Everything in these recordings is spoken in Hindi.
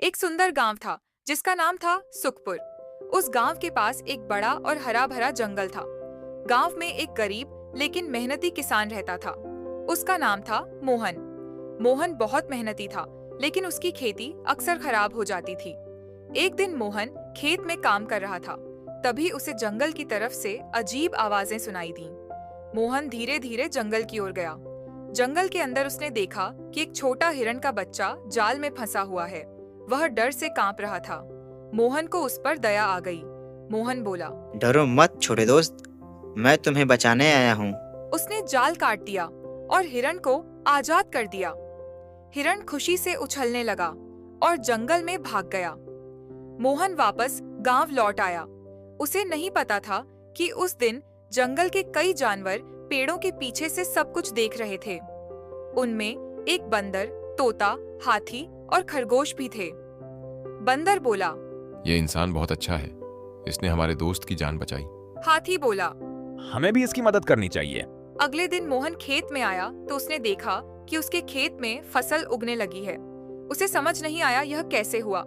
एक सुंदर गांव था जिसका नाम था सुखपुर। उस गांव के पास एक बड़ा और हरा भरा जंगल था। गांव में एक गरीब लेकिन मेहनती किसान रहता था। उसका नाम था मोहन। मोहन बहुत मेहनती था, लेकिन उसकी खेती अक्सर खराब हो जाती थी। एक दिन मोहन खेत में काम कर रहा था, तभी उसे जंगल की तरफ से अजीब आवाजें सुनाई दी। मोहन धीरे धीरे जंगल की ओर गया। जंगल के अंदर उसने देखा कि एक छोटा हिरण का बच्चा जाल में फंसा हुआ है। वह डर से कांप रहा था। मोहन को उस पर दया आ गई। मोहन बोला, डरो मत छोटे दोस्त, मैं तुम्हें बचाने आया हूँ। उसने जाल काट दिया और हिरण को आजाद कर दिया। हिरण खुशी से उछलने लगा और जंगल में भाग गया। मोहन वापस गांव लौट आया। उसे नहीं पता था कि उस दिन जंगल के कई जानवर पेड़ों के पीछे से सब कुछ देख रहे थे। उनमें एक बंदर, तोता, हाथी और खरगोश भी थे। बंदर बोला, ये इंसान बहुत अच्छा है, इसने हमारे दोस्त की जान बचाई। हाथी बोला। हमें भी इसकी मदद करनी चाहिए। अगले दिन मोहन खेत में आया तो उसने देखा कि उसके खेत में फसल उगने लगी है। उसे समझ नहीं आया यह कैसे हुआ।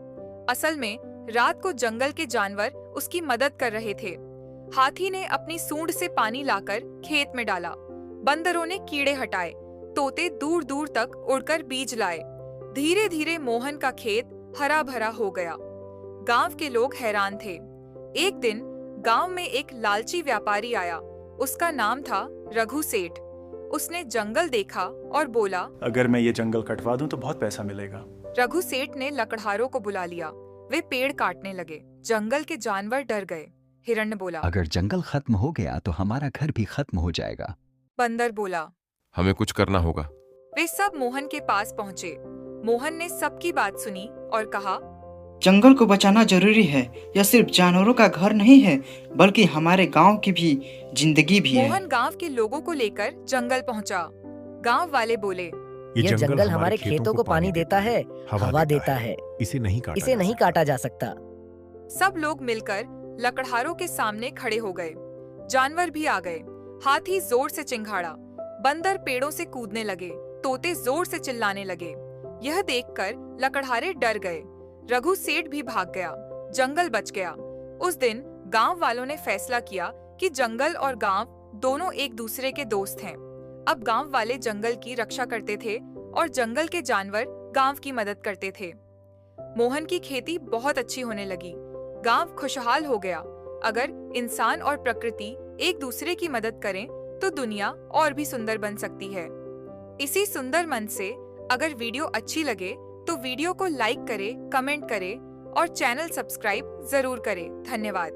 असल में रात को जंगल के जानवर उसकी मदद कर रहे थे। हाथी ने अपनी सूंड से पानी लाकर खेत में डाला। बंदरों ने कीड़े हटाए। तोते दूर दूर तक उड़कर बीज लाए। धीरे धीरे मोहन का खेत हरा भरा हो गया। गांव के लोग हैरान थे। एक दिन गांव में एक लालची व्यापारी आया। उसका नाम था रघु सेठ। उसने जंगल देखा और बोला, अगर मैं ये जंगल कटवा दूं तो बहुत पैसा मिलेगा। रघु सेठ ने लकड़हारों को बुला लिया। वे पेड़ काटने लगे। जंगल के जानवर डर गए। हिरण ने बोला, अगर जंगल खत्म हो गया तो हमारा घर भी खत्म हो जाएगा। बंदर बोला। हमें कुछ करना होगा। वे सब मोहन के पास पहुंचे। मोहन ने सबकी बात सुनी और कहा, जंगल को बचाना जरूरी है। यह सिर्फ जानवरों का घर नहीं है, बल्कि हमारे गांव की भी जिंदगी भी है। मोहन गांव के लोगों को लेकर जंगल पहुंचा। गांव वाले बोले, ये जंगल हमारे खेतों को पानी देता है, हवा देता है। इसे नहीं काटा जा सकता। सब लोग मिलकर लकड़हारों के सामने खड़े हो गए। जानवर भी आ गए। हाथी जोर से चिंघाड़ा। बंदर पेड़ों से कूदने लगे। तोते जोर से चिल्लाने लगे। यह देखकर लकड़हारे डर गए। रघु सेठ भी भाग गया। जंगल बच गया। उस दिन गांव वालों ने फैसला किया कि जंगल और गांव दोनों एक दूसरे के दोस्त हैं। अब गांव वाले जंगल की रक्षा करते थे और जंगल के जानवर गांव की मदद करते थे। मोहन की खेती बहुत अच्छी होने लगी। गांव खुशहाल हो गया। अगर इंसान और प्रकृति एक दूसरे की मदद करें तो दुनिया और भी सुंदर बन सकती है। इसी सुंदर मन से अगर वीडियो अच्छी लगे तो वीडियो को लाइक करें, कमेंट करें और चैनल सब्सक्राइब जरूर करें। धन्यवाद।